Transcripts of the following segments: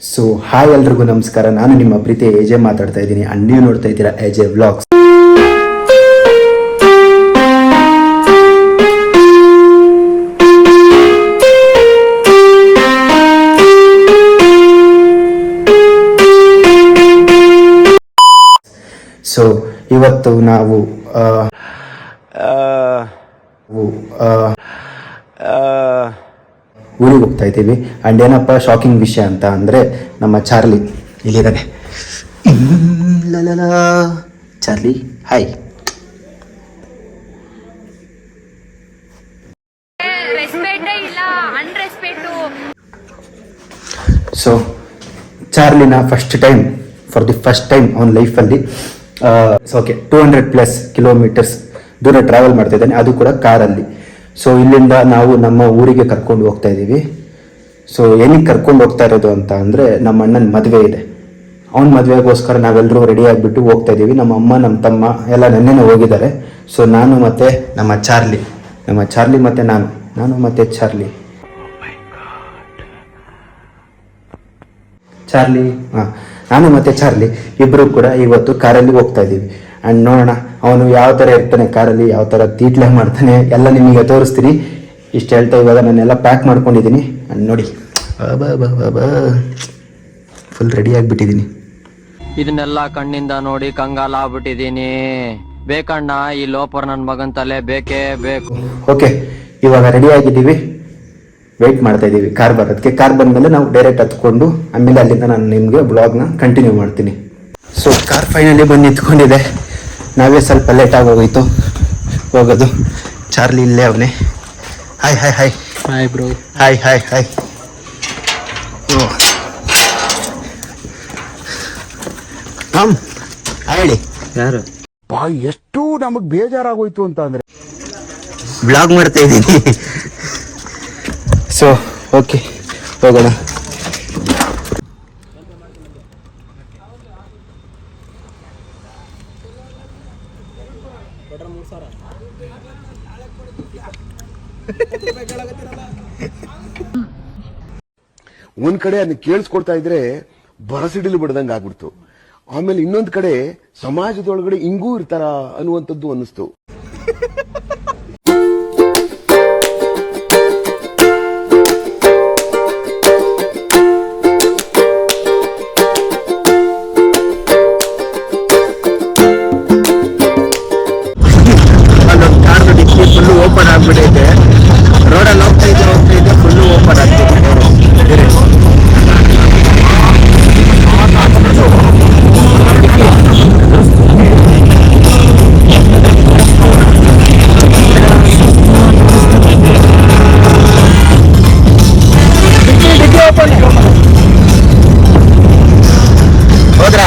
So hi ಎಲ್ರಿಗೂ ನಮಸ್ಕಾರ. ನಾನು ನಿಮ್ಮ ಪ್ರೀತಿ ಎಜೆ ಮಾತಾಡ್ತಾ ಇದ್ದೀನಿ ಅಂಡ್ ನೀವು ನೋಡ್ತಾ ಇದ್ದೀರಾ ಎಜೆ ವ್ಲಾಗ್ಸ್. ಸೊ ಇವತ್ತು ನಾವು ಊರಿಗೆ ಹೋಗ್ತಾ ಇದ್ದೀವಿ. ಆ್ಯಂಡ್ ಏನಪ್ಪ ಶಾಕಿಂಗ್ ವಿಷಯ ಅಂತ ಅಂದರೆ ನಮ್ಮ ಚಾರ್ಲಿ ಇಲ್ಲಿದ್ದಾನೆ. Charlie hi. ಸೊ ಚಾರ್ಲಿನ ಫಸ್ಟ್ ಟೈಮ್ ಅವನ ಲೈಫಲ್ಲಿ ಓಕೆ 200+ ಕಿಲೋಮೀಟರ್ಸ್ ದೂರ ಟ್ರಾವೆಲ್ ಮಾಡ್ತಾ ಇದ್ದಾನೆ, ಅದು ಕೂಡ ಕಾರಲ್ಲಿ. ಸೊ ಇಲ್ಲಿಂದ ನಾವು ನಮ್ಮ ಊರಿಗೆ ಕರ್ಕೊಂಡು ಹೋಗ್ತಾ ಇದ್ದೀವಿ. ಸೊ ಏನಕ್ಕೆ ಕರ್ಕೊಂಡು ಹೋಗ್ತಾ ಇರೋದು ಅಂತ ಅಂದರೆ ನಮ್ಮ ಅಣ್ಣನ ಮದುವೆ ಇದೆ. ಅವನ ಮದುವೆಗೋಸ್ಕರ ನಾವೆಲ್ಲರೂ ರೆಡಿ ಆಗಿಬಿಟ್ಟು ಹೋಗ್ತಾ ಇದ್ದೀವಿ. ನಮ್ಮ ಅಮ್ಮ ನಮ್ಮ ತಮ್ಮ ಎಲ್ಲ ನೆನ್ನೆನೇ ಹೋಗಿದ್ದಾರೆ. ಸೊ ನಾನು ಮತ್ತು ನಮ್ಮ ಚಾರ್ಲಿ ಮತ್ತು ನಾನು ಮತ್ತು ನಾನು ಮತ್ತು ಚಾರ್ಲಿ ಇಬ್ಬರು ಕೂಡ ಇವತ್ತು ಕಾರಲ್ಲಿ ಹೋಗ್ತಾ ಇದ್ದೀವಿ. ಆ್ಯಂಡ್ ನೋಡೋಣ ಅವನು ಯಾವ ಥರ ಇರ್ತಾನೆ ಕಾರಲ್ಲಿ, ಯಾವ ಥರ ತೀಟ್ಲೆ ಮಾಡ್ತಾನೆ ಎಲ್ಲ ನಿಮಗೆ ತೋರಿಸ್ತೀನಿ. ಇಷ್ಟು ಹೇಳ್ತಾ ಇವಾಗ ನಾನೆಲ್ಲ ಪ್ಯಾಕ್ ಮಾಡ್ಕೊಂಡಿದ್ದೀನಿ. ಆ್ಯಂಡ್ ನೋಡಿ ಫುಲ್ ರೆಡಿ ಆಗಿಬಿಟ್ಟಿದ್ದೀನಿ. ಇದನ್ನೆಲ್ಲ ಕಣ್ಣಿಂದ ನೋಡಿ ಕಂಗಾಲ ಆಗ್ಬಿಟ್ಟಿದ್ದೀನಿ. ಬೇಕಣ್ಣ ಈ ಲೋಪರ್ ನನ್ನ ಮಗನ್ ತಲೆ ಬೇಕೇ ಬೇಕು. ಓಕೆ, ಇವಾಗ ರೆಡಿ ಆಗಿದ್ದೀವಿ, ವೆಯ್ಟ್ ಮಾಡ್ತಾ ಇದ್ದೀವಿ ಕಾರ್ ಬರೋದಕ್ಕೆ. ಕಾರ್ ಬಂದಮೇಲೆ ನಾವು ಡೈರೆಕ್ಟ್ ಹತ್ಕೊಂಡು ಆಮೇಲೆ ಅಲ್ಲಿಂದ ನಾನು ನಿಮಗೆ ಬ್ಲಾಗ್ನ ಕಂಟಿನ್ಯೂ ಮಾಡ್ತೀನಿ. ಸೊ ಕಾರ್ ಫೈನಲಿ ಬಂದು ನಿಂತ್ಕೊಂಡಿದೆ. ನಾವೇ ಸ್ವಲ್ಪ ಲೇಟಾಗಿ ಹೋಗೋಯ್ತು ಹೋಗೋದು. ಚಾರ್ಲಿ ಇಲ್ಲೇ ಅವನೇ. Hi bro. ಹಾಯ್ ಹೇಳಿ ಯಾರು ಎಷ್ಟು ನಮಗ್ ಬೇಜಾರಾಗೋಯ್ತು ಅಂತ ಅಂದ್ರೆ ಬ್ಲಾಗ್ ಮಾಡ್ತಾ ಇದ್ದೀನಿ. ಸೊ ಓಕೆ ಹೋಗೋಣ. ಒಂದ್ ಕಡೆ ಅದನ್ನ ಕೇಳಿಸ್ಕೊಡ್ತಾ ಇದ್ರೆ ಬರಸಿಡಿಲು ಬಿಡದಂಗ ಆಗ್ಬಿಡ್ತು. ಆಮೇಲೆ ಇನ್ನೊಂದ್ ಕಡೆ ಸಮಾಜದೊಳಗಡೆ ಹಿಂಗೂ ಇರ್ತಾರ ಅನ್ನುವಂಥದ್ದು ಅನ್ನಿಸ್ತು. ಫುಲ್ಲು ಓಪನ್ ಆಗ್ಬಿಟ್ಟೈತೆ. ರೋಡಲ್ಲಿ ಹೋಗ್ತಾ ಇದ್ದೆ ಫುಲ್ಲು ಓಪನ್ ಆಗ್ತಿದೆ. ಹೋದ್ರಾ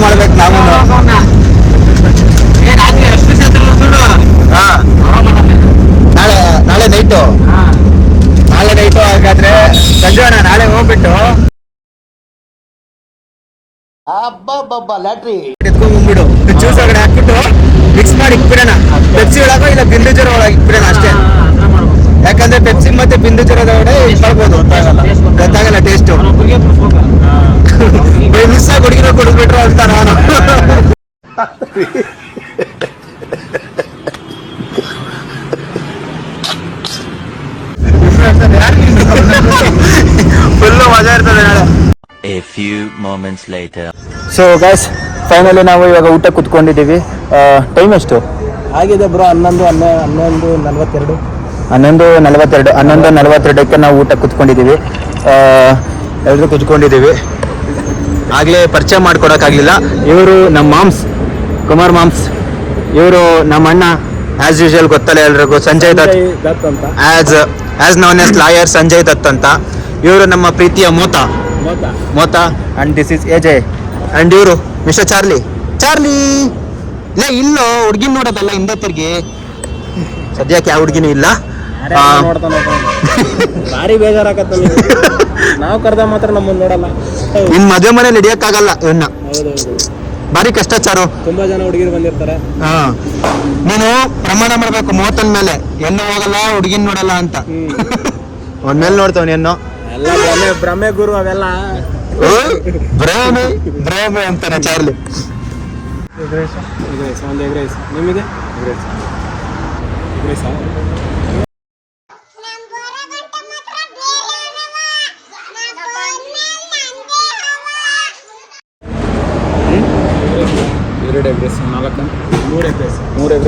ಮಾಡ್ಬೇಕು ನಾವು. ನಾಳೆ ನೈಟು ಹಾಗಾದ್ರೆ ಸಂಜೋಣ. ನಾಳೆ ಹೋಗ್ಬಿಟ್ಟು ಲ್ಯಾಟ್ರಿ ಎತ್ಕೊಂಡ್ಬಂದ್ಬಿಡು, ಜ್ಯೂಸ್ ಒಳಗಡೆ ಹಾಕ್ಬಿಟ್ಟು ಮಿಕ್ಸ್ ಮಾಡಿ ಇಕ್ಬಿಡೋಣ. ಪೆಪ್ಸಿ ಒಳಗ ಇಲ್ಲ ಬಿಂದು ಜ್ವರ ಒಳಗೆ ಇಕ್ಬಿಡೋಣ ಅಷ್ಟೇ. ಯಾಕಂದ್ರೆ ಪೆಪ್ಸಿ ಮತ್ತೆ ಬಿಂದು ಜ್ವರದ ಒಳಗಡೆ ಇಟ್ಕೊಳ್ಬೋದು, ಗೊತ್ತಾಗಲ್ಲ ಟೇಸ್ಟು. ಮಿಸ್ ಆಗಿ ಹುಡುಗಿನ ಕೊಡ್ಬಿಟ್ರು ಅಂತ ನಾನು. ಫುಲ್ಲು ಮಜಾ ಇರ್ತದೆ ನಾಳೆ. A few moments later. So guys finally ನಾವು ಇವಾಗ ಊಟ ಕುತ್ಕೊಂಡಿದ್ದೀವಿ. ಟೈಮ್ ಎಷ್ಟು ಆಗಿದೆ ಬ್ರೋ? 11:42. 11:42ಕ್ಕೆ ನಾವು ಊಟ ಕುತ್ಕೊಂಡಿದ್ದೀವಿ. ಎಲ್ಲರೂ ಕುತ್ಕೊಂಡಿದ್ದೀವಿ. ಆಗಲೇ ಪರಿಚಯ ಮಾಡ್ಕೊಡೋಕ್ಕಾಗಲಿಲ್ಲ. ಇವರು ನಮ್ಮ ಮಾಮ್ಸ್, ಕುಮಾರ್ ಮಾಮ್ಸ್. ಇವರು ನಮ್ಮ ಅಣ್ಣ, ಆಸ್ ಯೂಶುವಲ್ ಗೊತ್ತಲ್ಲ ಎಲ್ರಿಗೂ, ಸಂಜಯ್ ದತ್ ದತ್ ಅಂತ as known as lawyer Sanjay Dutt ಅಂತ. ಇವರು ನಮ್ಮ ಪ್ರೀತಿಯ ಮೋತ and this is AJ. And ಇವರು ಮಿಸ್ಟರ್ ಚಾರ್ಲಿ. ಲೇ ಇಲ್ಲೋ ಹುಡ್ಗಿನ್ ನೋಡೋದಲ್ಲ, ಹಿಂದೆ ತಿರ್ಗಿ. ಸದ್ಯಕ್ಕೆ ಯಾವ ಹುಡ್ಗಿನೂ ಇಲ್ಲ. ನೋಡ್ತಾನ ಭಾರಿ ಬೇಜಾರಾಗತ್ತ. ನಾವು ಕರ್ದ ಮಾತ್ರ ನಮ್ಮನ್ನ ನೋಡಲ್ಲ. ನಿನ್ ಮದುವೆ ಮನೇಲಿ ಹಿಡಿಯಕ್ಕಾಗಲ್ಲ ಇವನ್ನ. ಹೌದೌದು, ಭಾರಿ ಕಷ್ಟ ಚಾರು. ತುಂಬಾ ಜನ ಹುಡುಗಿರು ಬಂದಿರ್ತಾರೆ. ನೀನು ಪ್ರಮಾಣ ಮಾಡ್ಬೇಕು 30 ಮೇಲೆ, ಹೆಣ್ಣು ಹೋಗಲ್ಲ ಹುಡುಗಿನ್ ನೋಡಲ್ಲ ಅಂತ. ಒಂದ್ಮೇಲೆ ನೋಡ್ತಾವ ಹೆಣ್ಣು. ಎಲ್ಲ ಭ್ರಮೆ ಗುರು ಅವೆಲ್ಲ. ಭ್ರಮೆ ಅಂತಾನೆ ಚಾರ್ಲಿ. ಒಂದು ಎಗ್ ರೈಸ್ ನಿಮಗೆ.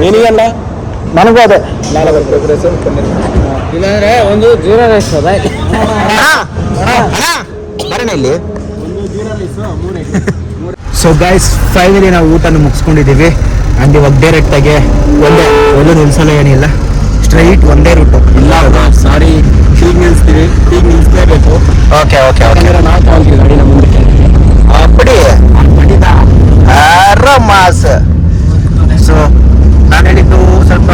ನಿನಗೆಲ್ಲ ನನಗೂ ಅದೇ. ಇಲ್ಲಾಂದ್ರೆ ಒಂದು ಜೀರಾ ರೈಸ್ ಅದ. ಬರೋಣ ಇಲ್ಲಿ. ಸೊ ಗೈಸ್, ಫೈನಲಿ ನಾವು ಊಟನ ಮುಗಿಸ್ಕೊಂಡಿದ್ದೀವಿ. ಅಂಡ್ ಇವಾಗ ಡೈರೆಕ್ಟ್ ಆಗಿ ಎಲ್ಲೂ ನಿಲ್ಸಲ್ಲ, ಏನಿಲ್ಲ, ಸ್ಟ್ರೈಟ್ ಒಂದೇ ರೂಟು. ಇಲ್ಲ ಸಾರಿ, ಹೀಗೆ ನಿಲ್ಸ್ತೀವಿ, ಹೀಗೆ ನಿಲ್ಸ್ಲೇಬೇಕು. ಓಕೆ ನಾವು ತಗೊಂತೀವಿ ಗಾಡಿನ ಮುಂದಕ್ಕೆ. ಅಪ್ಪಡಿ ಆರಾಮಾಸ್. ಸೊ ನಾನು ಹೇಳಿದ್ದು ಸ್ವಲ್ಪ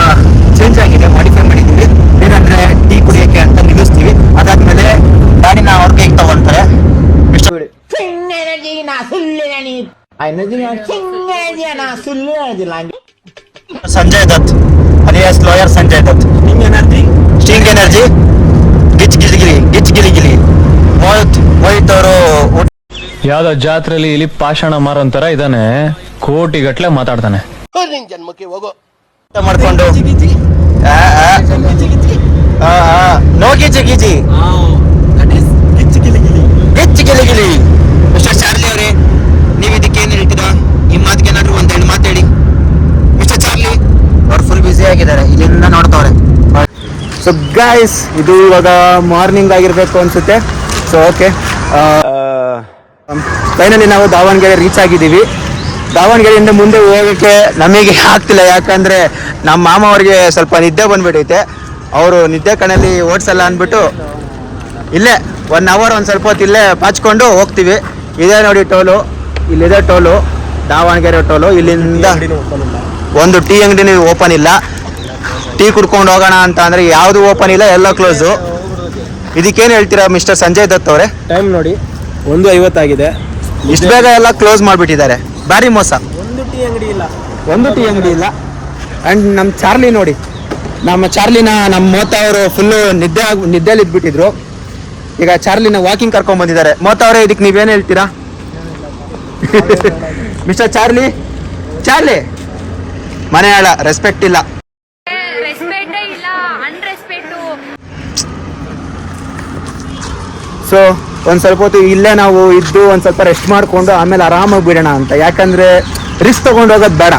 ಚೇಂಜ್ ಆಗಿದೆ, ಮಾಡಿಫೈ ಮಾಡಿದ್ದೀವಿ. ಏನಂದ್ರೆ ಟೀ ಕುಡಿಯೋಕ್ಕೆ ಅಂತ ನಿಲ್ಲಿಸ್ತೀವಿ, ಅದಾದ್ಮೇಲೆ ಗಾಡಿನ ಅವ್ರ ಕೈಗೆ ತಗೊಂತಾರೆ. Sanjay Dutt alias lawyer Sanjay Dutt. Sting energy Gich Gili Mohit ಅವರು ಯಾವ್ದೋ ಜಾತ್ರೆಯಲ್ಲಿ ಇಲ್ಲಿ ಪಾಷಾಣ ಮಾರೋಂತರ ಇದಾನೆ, ಕೋಟಿ ಗಟ್ಲೆ ಮಾತಾಡ್ತಾನೆ. ಮಾಡ್ಕೊಂಡು ನೋ ಗಿಜಿ ಗಿಜಿ ಗಿಲಿ. ಮಿಸ್ಟರ್ ಚಾರ್ಲಿ ಅವರೇ, ನೀವು ಇದಕ್ಕೇನು ಹೇಳ್ತೀರಾ? ಈ ಮಾತಿಗೆ ಏನಾದ್ರು ಒಂದೆರಡು ಮಾತಾಡಿ. ಮಿಸ್ಟರ್ ಚಾರ್ಲಿ ಅವ್ರು ಫುಲ್ ಬ್ಯುಸಿ ಆಗಿದ್ದಾರೆ, ಇಲ್ಲಿಂದ ನೋಡ್ತವ್ರೆ. ಸೊ ಗೈಸ್, ಇದು ಇವಾಗ ಮಾರ್ನಿಂಗ್ ಆಗಿರ್ಬೇಕು ಅನ್ಸುತ್ತೆ. ಸೊ ಓಕೆ, ಫೈನಲಿ ನಾವು ದಾವಣಗೆರೆ ರೀಚ್ ಆಗಿದ್ದೀವಿ. ದಾವಣಗೆರೆಯಿಂದ ಮುಂದೆ ಹೋಗೋಕ್ಕೆ ನಮಗೆ ಆಗ್ತಿಲ್ಲ, ಯಾಕಂದರೆ ನಮ್ಮ ಮಾಮ ಅವ್ರಿಗೆ ಸ್ವಲ್ಪ ನಿದ್ದೆ ಬಂದ್ಬಿಟ್ಟೈತೆ. ಅವರು ನಿದ್ದೆ ಕಣ್ಣಲ್ಲಿ ಓಡಿಸಲ್ಲ ಅಂದ್ಬಿಟ್ಟು ಇಲ್ಲೇ 1 ಅವರ್ ಒಂದು ಸ್ವಲ್ಪ ಹೊತ್ತು ಇಲ್ಲೇ ಪಾಚ್ಕೊಂಡು ಹೋಗ್ತೀವಿ. ಇದೇ ನೋಡಿ ಟೋಲು, ಇಲ್ಲಿದೆ ಟೋಲು, ದಾವಣಗೆರೆ ಟೋಲು. ಇಲ್ಲಿಂದ ಒಂದು ಟೀ ಅಂಗಡಿನೂ ಓಪನ್ ಇಲ್ಲ. ಟೀ ಕುಡ್ಕೊಂಡು ಹೋಗೋಣ ಅಂತ ಅಂದರೆ ಯಾವುದು ಓಪನ್ ಇಲ್ಲ, ಎಲ್ಲ ಕ್ಲೋಸು. ಇದಕ್ಕೇನು ಹೇಳ್ತೀರಾ ಮಿಸ್ಟರ್ ಸಂಜಯ್ ದತ್ ಅವರೇ? ಟೈಮ್ ನೋಡಿ 1:50 ಆಗಿದೆ. ಇಷ್ಟು ಬೇಗ ಎಲ್ಲ ಕ್ಲೋಸ್ ಮಾಡಿಬಿಟ್ಟಿದ್ದಾರೆ, ಭಾರಿ ಮೋಸ. ಒಂದು ಟೀ ಅಂಗಡಿ ಇಲ್ಲ. ಆ್ಯಂಡ್ ನಮ್ಮ ಚಾರ್ಲಿ ನೋಡಿ, ನಮ್ಮ ಚಾರ್ಲಿನ ನಮ್ಮ ಮೋತ ಅವರು ಫುಲ್ಲು ನಿದ್ದೆಯಲ್ಲಿ ಇದ್ಬಿಟ್ಟಿದ್ರು. ಈಗ ಚಾರ್ಲಿನ ವಾಕಿಂಗ್ ಕರ್ಕೊಂಡ್ ಬಂದಿದ್ದಾರೆ. ಮೋತ ಅವರೇ, ಇದಕ್ಕೆ ನೀವೇನು ಹೇಳ್ತೀರಾ? ಮಿಸ್ಟರ್ ಚಾರ್ಲಿ ಮನೆ ಆಳ ರೆಸ್ಪೆಕ್ಟ್ ಇಲ್ಲ. ಸೊ ಒಂದು ಸ್ವಲ್ಪ ಹೊತ್ತು ಇಲ್ಲೇ ನಾವು ಇದ್ದು ಒಂದು ಸ್ವಲ್ಪ ರೆಸ್ಟ್ ಮಾಡಿಕೊಂಡು ಆಮೇಲೆ ಆರಾಮಾಗಿ ಬಿಡೋಣ ಅಂತ. ಯಾಕಂದರೆ ರಿಸ್ಕ್ ತೊಗೊಂಡು ಹೋಗೋದು ಬೇಡ.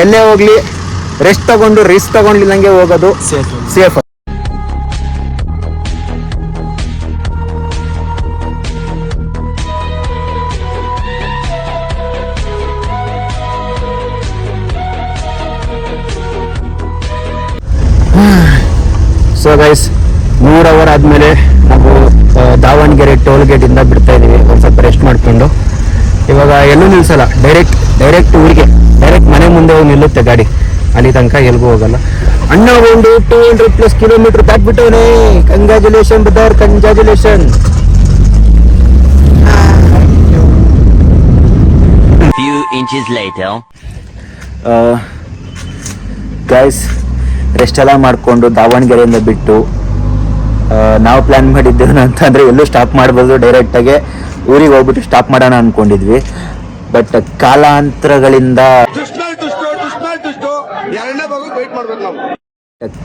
ಎಲ್ಲೇ ಹೋಗಲಿ ರೆಸ್ಟ್ ತೊಗೊಂಡು ರಿಸ್ಕ್ ತೊಗೊಂಡಿಲ್ಲಂಗೆ ಹೋಗೋದು ಸೇಫ್. ಸೊ ಗೈಸ್, 3 ಅವರ್ ಆದಮೇಲೆ ನಾವು ದಾವಣಗೆರೆ ಟೋಲ್ ಗೇಟಿಂದ ಬಿಡ್ತಾ ಇದ್ದೀವಿ, ಒಂದು ಸ್ವಲ್ಪ ರೆಸ್ಟ್ ಮಾಡಿಕೊಂಡು. ಇವಾಗ ಎಲ್ಲೂ ನಿಲ್ಲಿಸಲ್ಲ, ಡೈರೆಕ್ಟ್ ಊರಿಗೆ, ಡೈರೆಕ್ಟ್ ಮನೆ ಮುಂದೆ ಹೋಗಿ ನಿಲ್ಲುತ್ತೆ ಗಾಡಿ. ಅಲ್ಲಿ ತನಕ ಎಲ್ಗೂ ಹೋಗಲ್ಲ. ಅಣ್ಣ ಒಂದು 200+ ಕಿಲೋಮೀಟರ್ ದಾಟ್ಬಿಟ್ಟವನೇ. Congratulation brother, congratulation. Few inches later. Guys, rest ಎಲ್ಲ ಮಾಡಿಕೊಂಡು ದಾವಣಗೆರೆಯಿಂದ ಬಿಟ್ಟು ನಾವು ಪ್ಲ್ಯಾನ್ ಮಾಡಿದ್ದೇವೆ ಅಂತಂದರೆ ಎಲ್ಲೂ ಸ್ಟಾಪ್ ಮಾಡ್ಬೋದು, ಡೈರೆಕ್ಟಾಗೆ ಊರಿಗೆ ಹೋಗ್ಬಿಟ್ಟು ಸ್ಟಾಪ್ ಮಾಡೋಣ ಅಂದ್ಕೊಂಡಿದ್ವಿ. ಬಟ್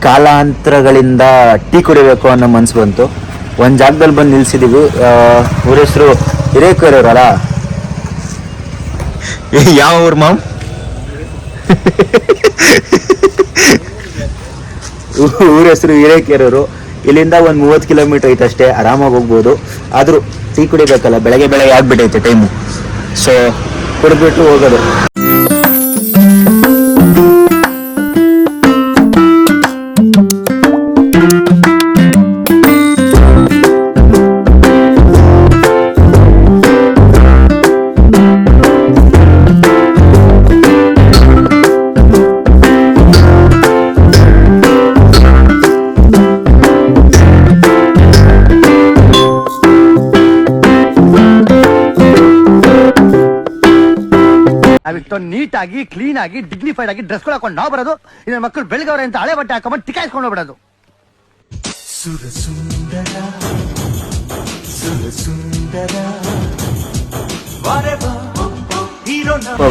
ಕಾಲಾಂತರಗಳಿಂದ ಟೀ ಕುಡಿಬೇಕು ಅನ್ನೋ ಮನ್ಸು ಬಂತು. ಒಂದು ಜಾಗದಲ್ಲಿ ಬಂದು ನಿಲ್ಸಿದ್ದೀವಿ. ಊರ ಹೆಸರು ಹಿರೇಕೆರೂರಲ್ಲ, ಯಾವ ಊರು ಮಾಮ್? ಊರ ಹೆಸರು ಹಿರೇಕೆರೂರು. ಇಲ್ಲಿಂದ ಒಂದು 30 ಕಿಲೋಮೀಟರ್ ಐತೆ ಅಷ್ಟೇ, ಆರಾಮಾಗಿ ಹೋಗ್ಬೋದು. ಆದರೂ ಟೀ ಕುಡಿಬೇಕಲ್ಲ, ಬೆಳಗ್ಗೆ ಆಗ್ಬಿಟ್ಟೈತೆ ಟೈಮು. ಸೊ ಕುಡಿದ್ಬಿಟ್ಟು ಹೋಗೋದು. ನಾವಿಷ್ಟೊಂದು ನೀಟಾಗಿ ಕ್ಲೀನ್ ಆಗಿ ಡಿಗ್ನಿಫೈಡ್ ಆಗಿ ಡ್ರೆಸ್ ಹಾಕೊಂಡು ನಾವು ಬರೋದು, ಇನ್ನ ಮಕ್ಕಳು ಬೆಳಗವ್ರೆ ಅಂತ ಹಳೆ ಬಟ್ಟೆ ಹಾಕೊಂಡ್ ಟಿಕಾಯಿಸ್ಕೊಂಡು ಹೋಗ್ಬಿಡೋದು.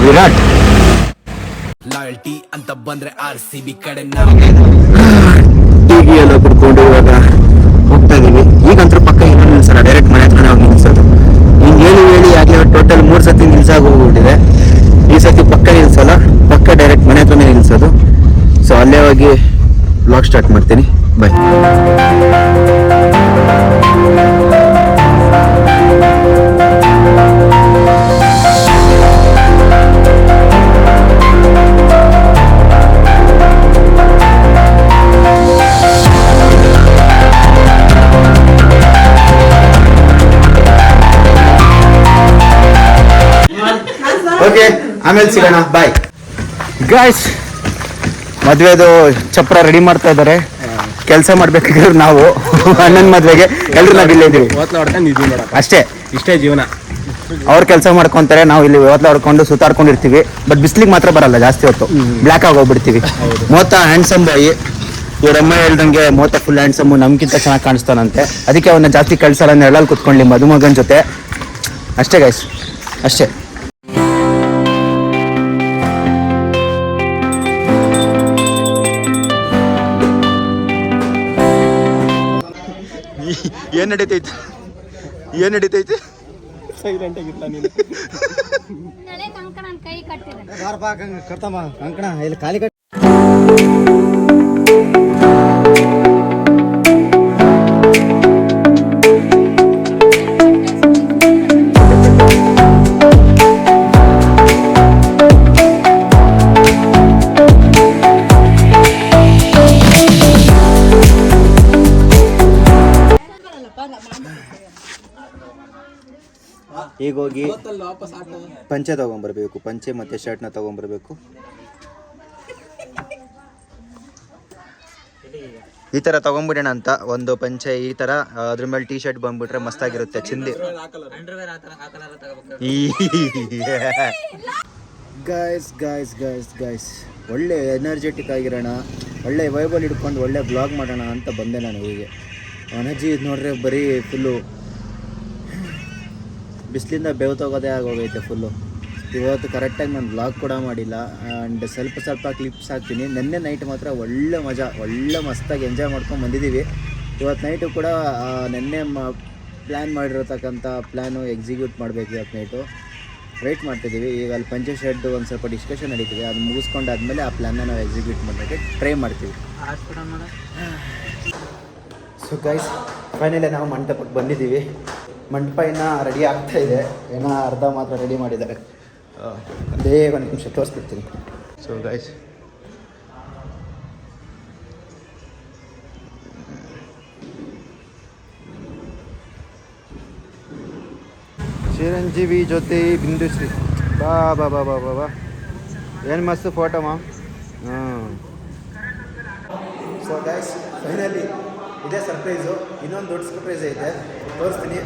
ವಿರಾಟ್ ಲಾಯಲ್ಟಿ ಅಂತ ಬಂದ್ರೆ RCB ಕಡೆ ಟಿವಿ ಎಲ್ಲ ಕುಡ್ಕೊಂಡು ಇವಾಗ ಹೋಗ್ತಾ ಇದೀವಿ. ಈಗಂತೂ ಪಕ್ಕ ಇನ್ನೂ ನಿಲ್ಸಲ್ಲ, ಡೈರೆಕ್ಟ್ ಮನೆ ಹತ್ರನೇ ಹೋಗಿ ನಿಲ್ಸೋದು. ಹಿಂಗೆ ಹೇಳಿ ಆಗಲೇ ಟೋಟಲ್ 3 ಸತಿ ನಿಲ್ಸಾಗಿ ಹೋಗ್ಬಿಟ್ಟಿದೆ. ಈ ಸತಿ ಪಕ್ಕ ನಿಲ್ಸಲ್ಲ, ಪಕ್ಕ ಡೈರೆಕ್ಟ್ ಮನೆ ಹತ್ರನೇ ನಿಲ್ಸೋದು. ಸೊ ಅಲ್ಲೇ ಹೋಗಿ ವ್ಲಾಗ್ ಸ್ಟಾರ್ಟ್ ಮಾಡ್ತೀನಿ. ಬಾಯ್. ಓಕೆ, ಆಮೇಲೆ ಸಿಗೋಣ. Bye guys. ಮದ್ವೆದು ಚಪ್ರ ರೆಡಿ ಮಾಡ್ತಾ ಇದ್ದಾರೆ. ಕೆಲಸ ಮಾಡ್ಬೇಕಾದ್ರೆ ನಾವು ಅಣ್ಣನ ಮದ್ವೆಗೆ ಎಲ್ಲರೂ ನಾವು ಇಲ್ಲೇ ಇದೀವಿ. ಅಷ್ಟೇ, ಇಷ್ಟೇ ಜೀವನ. ಅವ್ರು ಕೆಲಸ ಮಾಡ್ಕೊಂತಾರೆ, ನಾವು ಇಲ್ಲಿ ಓತ್ಲ ಹೊಡ್ಕೊಂಡು ಸುತ್ತಾಡ್ಕೊಂಡಿರ್ತೀವಿ. ಬಟ್ ಬಿಸ್ಲಿಗೆ ಮಾತ್ರ ಬರಲ್ಲ ಜಾಸ್ತಿ ಹೊತ್ತು, ಬ್ಲ್ಯಾಕ್ ಆಗಿ ಹೋಗ್ಬಿಡ್ತೀವಿ. ಮೋತ ಹ್ಯಾಂಡ್ಸಮ್ ಬಾಯಿ. ಇವರಮ್ಮ ಹೇಳ್ದಂಗೆ ಮೋತ ಫುಲ್ ಹ್ಯಾಂಡ್ಸಮ್, ನಮ್ಗಿಂತ ಚೆನ್ನಾಗಿ ಕಾಣಿಸ್ತಾನಂತೆ. ಅದಕ್ಕೆ ಅವನ್ನ ಜಾಸ್ತಿ ಕಳ್ಸಲ್ಲ, ನೆರಳಲ್ಲಿ ಕುತ್ಕೊಳ್ಳಿ ಮದುಮಗನ ಜೊತೆ. ಅಷ್ಟೇ ಗೈಸ್, ಅಷ್ಟೇ. ಏನ್ ನಡೀತೈತೆ? ನಳೆ ಕಂಕಣ ಕೈ ಕಟ್ಟಿದೆ. ಇಲ್ಲಿ ಖಾಲಿ ಕಟ್ಟ. ಈಗ ಹೋಗಿ ಪಂಚೆ ತಗೊಂಡ್ಬರ್ಬೇಕು, ಪಂಚೆ ಮತ್ತೆ ಶರ್ಟ್ನ ತಗೊಂಡ್ಬರ್ಬೇಕು. ಈ ತರ ತಗೊಂಡ್ಬಿಡೋಣ ಅಂತ ಒಂದು ಪಂಚೆ ಈ ತರ, ಅದ್ರ ಮೇಲೆ ಟೀ ಶರ್ಟ್ ಬಂದ್ಬಿಟ್ರೆ ಮಸ್ತಾಗಿರುತ್ತೆ. ಚಿಂದಿ ಗೈಸ್ ಗೈಸ್ ಗೈಸ್ ಗೈಸ್ ಒಳ್ಳೆ ಎನರ್ಜೆಟಿಕ್ ಆಗಿರೋಣ, ಒಳ್ಳೆ ವೈಬಲ್ ಹಿಡ್ಕೊಂಡು ಒಳ್ಳೆ ಬ್ಲಾಗ್ ಮಾಡೋಣ ಅಂತ ಬಂದೆ ನಾನು. ಹೀಗೆ ಎನರ್ಜಿ ಇದು ನೋಡ್ರೆ ಬರೀ ಫುಲ್ಲು ಬಿಸಿಲಿಂದ ಬೇವ್ತೋಗೋದೇ ಆಗೋಗೈತೆ ಫುಲ್ಲು. ಇವತ್ತು ಕರೆಕ್ಟಾಗಿ ನಾನು ಬ್ಲಾಗ್ ಕೂಡ ಮಾಡಿಲ್ಲ, ಆ್ಯಂಡ್ ಸ್ವಲ್ಪ ಕ್ಲಿಪ್ಸ್ ಹಾಕ್ತೀನಿ. ನೆನ್ನೆ ನೈಟ್ ಮಾತ್ರ ಒಳ್ಳೆ ಮಜಾ, ಒಳ್ಳೆ ಮಸ್ತಾಗಿ ಎಂಜಾಯ್ ಮಾಡ್ಕೊಂಡು ಬಂದಿದ್ದೀವಿ. ಇವತ್ತು ನೈಟು ಕೂಡ ನೆನ್ನೆ ಪ್ಲ್ಯಾನ್ ಮಾಡಿರತಕ್ಕಂಥ ಪ್ಲ್ಯಾನು ಎಕ್ಸಿಕ್ಯೂಟ್ ಮಾಡಬೇಕು. ಇವತ್ತು ನೈಟು ವೆಯ್ಟ್ ಮಾಡ್ತಿದ್ದೀವಿ. ಈಗ ಅಲ್ಲಿ ಪಂಚೆ ಶೆಡ್ ಒಂದು ಸ್ವಲ್ಪ ಡಿಸ್ಕಷನ್ ನಡೀತಿದೆ, ಅದು ಮುಗಿಸ್ಕೊಂಡಾದ್ಮೇಲೆ ಆ ಪ್ಲ್ಯಾನ್ನ ನಾವು ಎಕ್ಸಿಕ್ಯೂಟ್ ಮಾಡೋಕ್ಕೆ ಟ್ರೈ ಮಾಡ್ತೀವಿ. ಸೊ ಗೈಸ್, ಫೈನಲಿ ನಾವು ಮಂಟಪಕ್ಕೆ ಬಂದಿದ್ದೀವಿ. ಮಂಟಪ ಇನ್ನೂ ರೆಡಿ ಆಗ್ತಾ ಇದೆ, ಏನೋ ಅರ್ಧ ಮಾತ್ರ ರೆಡಿ ಮಾಡಿದ್ದಾರೆ. ಅದೇ ಒಂದು ನಿಮಿಷ ತೋರಿಸ್ಬಿಡ್ತೀನಿ. ಸೊ ಗೈಸ್, ಚಿರಂಜೀವಿ ಜೊತೆ ಬಿಂದುಶ್ರೀ. ಬಾ ಬಾ ಬಾ ಬಾ ಬಾ ಬಾ, ಏನು ಮಸ್ತ್ ಫೋಟೋ ಮಾ. ಸೊ ಗೈಸ್, ಫೈನಲಿ ಇದೇ ಸರ್ಪ್ರೈಸು. ಇನ್ನೊಂದು ದೊಡ್ಡ ಸರ್ಪ್ರೈಸ್ ಐತೆ, ತೋರಿಸ್ತೀನಿ.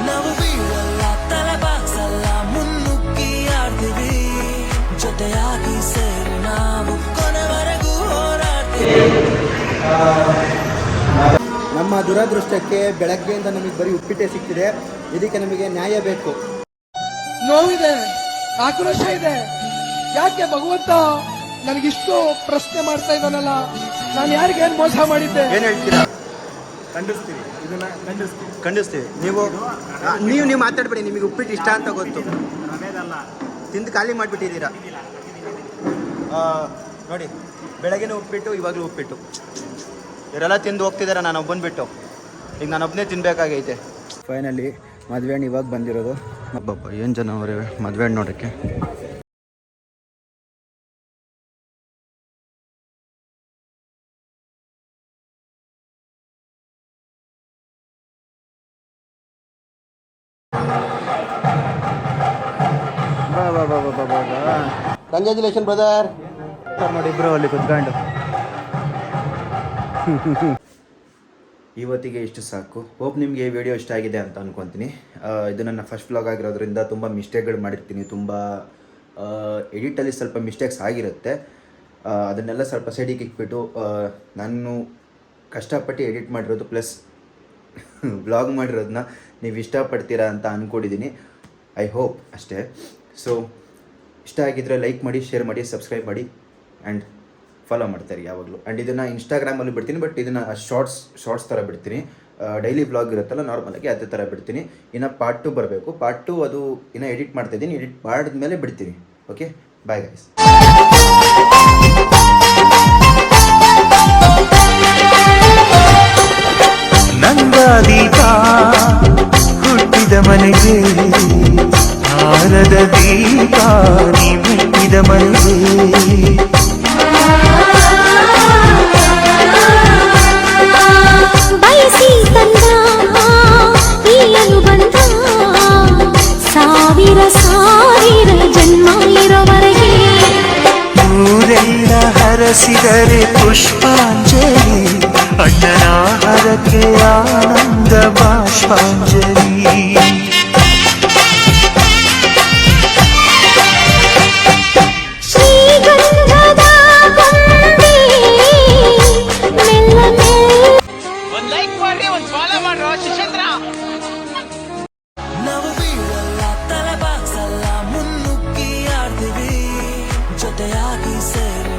ನಾವು ಬೀಳಲ್ಲ, ತಲೆಬಾಗ್ಸಲ್ಲ, ಮುನ್ನುಗ್ಗಿ ಆಡ್ತೀವಿ, ಜೊತೆಯಾಗಿ ಸೇರಿ ನಾವು ಕೊನೆವರೆಗೂ ಹೋರಾಡ್ತೀವಿ. ನಮ್ಮ ದುರದೃಷ್ಟಕ್ಕೆ ಬೆಳಗ್ಗೆಯಿಂದ ನಮಗೆ ಬರೀ ಉಪ್ಪಿಟ್ಟೆ ಸಿಗ್ತಿದೆ. ಇದಕ್ಕೆ ನಮಗೆ ನ್ಯಾಯ ಬೇಕು. ನೋವಿದೆ, ಆಕ್ರೋಶ ಇದೆ. ಯಾಕೆ ಭಗವಂತ ನನಗಿಷ್ಟು ಪ್ರಶ್ನೆ ಮಾಡ್ತಾ ಇದ್ದಾನಲ್ಲ, ನಾನು ಯಾರಿಗೇನು ಮೋಸ ಮಾಡಿದ್ದೆ? ಏನು ಹೇಳ್ತೀರಾ? ಖಂಡಿಸ್ತೀವಿ, ಇದನ್ನ ಖಂಡಿಸ್ತೀವಿ. ನೀವು ಮಾತಾಡ್ಬೇಡಿ, ನಿಮಗೆ ಉಪ್ಪಿಟ್ಟು ಇಷ್ಟ ಅಂತ ಗೊತ್ತು. ತಿಂದು ಖಾಲಿ ಮಾಡಿಬಿಟ್ಟಿದ್ದೀರಾ ನೋಡಿ. ಬೆಳಗ್ಗೆನೂ ಉಪ್ಪಿಟ್ಟು, ಇವಾಗಲೂ ಉಪ್ಪಿಟ್ಟು. ಇವರೆಲ್ಲ ತಿಂದು ಹೋಗ್ತಿದ್ದಾರೆ, ನಾನು ಒಬ್ಬನ ಬಿಟ್ಟು. ಈಗ ನಾನು ಒಬ್ಬನೇ ತಿನ್ನಬೇಕಾಗೈತೆ. ಫೈನಲಿ ಮದುವೆ ಇವಾಗ ಬಂದಿರೋದು. ಅಬ್ಬಬ್ಬ ಏನು ಜನ ಅವರೇ ಮದುವೆ ನೋಡೋಕ್ಕೆ. Congratulation brother. ನೋಡಿ ಇಬ್ರು ಅಲ್ಲಿ ಕುತ್ಕೊಂಡು. ಇವತ್ತಿಗೆ ಇಷ್ಟು ಸಾಕು. ಹೋಪ್ ನಿಮಗೆ ಈ ವಿಡಿಯೋ ಇಷ್ಟ ಆಗಿದೆ ಅಂತ ಅಂದ್ಕೊತೀನಿ. ಇದು ನನ್ನ ಫಸ್ಟ್ ವ್ಲಾಗ್ ಆಗಿರೋದ್ರಿಂದ ತುಂಬ ಮಿಸ್ಟೇಕ್ಗಳು ಮಾಡಿರ್ತೀನಿ. ತುಂಬ ಎಡಿಟಲ್ಲಿ ಸ್ವಲ್ಪ ಮಿಸ್ಟೇಕ್ಸ್ ಆಗಿರುತ್ತೆ. ಅದನ್ನೆಲ್ಲ ಸ್ವಲ್ಪ ಸೈಡಿಗೆ ಇಕ್ಬಿಟ್ಟು ನಾನು ಕಷ್ಟಪಟ್ಟು ಎಡಿಟ್ ಮಾಡಿರೋದು ಪ್ಲಸ್ ವ್ಲಾಗ್ ಮಾಡಿರೋದನ್ನ ನೀವು ಇಷ್ಟಪಡ್ತೀರಾ ಅಂತ ಅಂದ್ಕೊಂಡಿದ್ದೀನಿ. ಐ ಹೋಪ್ ಅಷ್ಟೇ. ಸೊ ಇಷ್ಟ ಆಗಿದ್ದರೆ ಲೈಕ್ ಮಾಡಿ, ಶೇರ್ ಮಾಡಿ, ಸಬ್ಸ್ಕ್ರೈಬ್ ಮಾಡಿ ಆ್ಯಂಡ್ ಫಾಲೋ ಮಾಡ್ತಾರೆ ಯಾವಾಗಲೂ. ಆ್ಯಂಡ್ ಇದನ್ನು ಇನ್ಸ್ಟಾಗ್ರಾಮಲ್ಲಿ ಬಿಡ್ತೀನಿ, ಬಟ್ ಇದನ್ನು ಶಾರ್ಟ್ಸ್ ಥರ ಬಿಡ್ತೀನಿ. ಡೈಲಿ ವ್ಲಾಗ್ ಇರುತ್ತಲ್ಲ ನಾರ್ಮಲಾಗಿ ಅದೇ ಥರ ಬಿಡ್ತೀನಿ. ಇನ್ನು ಪಾರ್ಟ್ 2 ಬರಬೇಕು. ಪಾರ್ಟ್ 2 ಅದು ಇನ್ನೂ ಎಡಿಟ್ ಮಾಡ್ತಾಯಿದ್ದೀನಿ. ಎಡಿಟ್ ಮಾಡಿದ್ಮೇಲೆ ಬಿಡ್ತೀನಿ. Okay, bye guys. ನಂದಾದೀಪ ಹುಟ್ಟಿದ ಮನೆಗೆ ಹಾರದ ದೀಪ ನೀ ಮುಟ್ಟಿದ ಮನೆಗೆ ಬಯಸಿ ತಂದ ಈ ಅನುಬಂಧ ಸಾವಿರ ಜನ್ಮ ಇರೋವರೆಗೆ ಊರೆಲ್ಲ ಹರಸಿದರೆ ಪುಷ್ಪಾಂಜಲಿ ಅಣ್ಣನ ಹರಕೆ ಆನಂದ ಬಾಷ್ಪಾಂಜಲಿ. ಶ್ರೀಗಂಧದ ಗೊಂಬೆ ಮೆಲ್ಲ ನಾವು ಬೀಳಲ್ಲ ತಲೆ ಬಾಗ್ಸಲ್ಲ ಮುನ್ನುಗ್ಗಿ ಆಡ್ತೀವಿ ಜೊತೆಯಾಗಿ ಸೇರಿ